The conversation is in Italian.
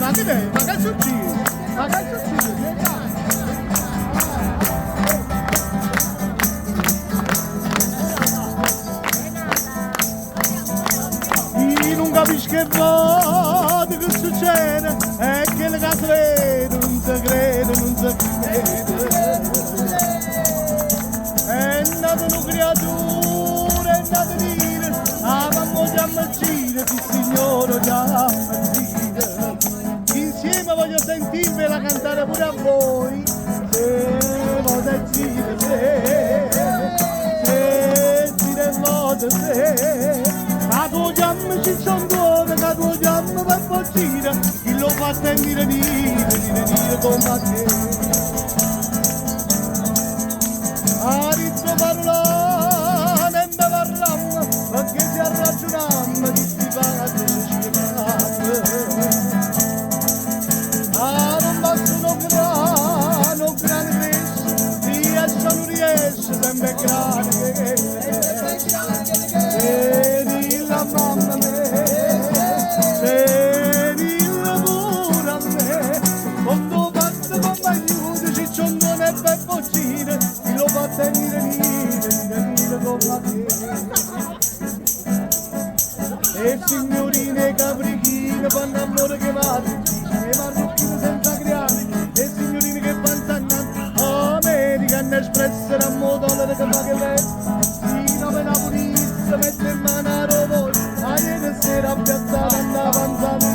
ma che è? Ma che succede? Ma che succede? Io non capisco che vado, che succede, è che le case vedo, non si crede, non si crede. È nata una creatura, è nata dire, ah mamma già mi gira, il signore già mi gira. Insieme voglio sentirvela cantare pure a voi, se voglio gira, se gira e voglio se. La tua giamma ci sono due, la tua giamma per fortuna, chi lo fa tenere dire come te. Arizzo parlano e mi parlano, perché si ragionano di sti fatti schifati. Ah, non basta un grano questo, riesce, non riesce, sempre grande. Vedi la mamma me, vedi la pure a me, quando basta con m'aiuti, ci c'è un non è per fuggire, chi lo fa tenere con la te. E signorine caprichine fanno amore che va, e marrucchine senza creare, e signorine che fanno American Express, era un motore che fa che veste, fino a la pulizia, mette in mano a voi, a ieri sera a piazzare andava avanzando.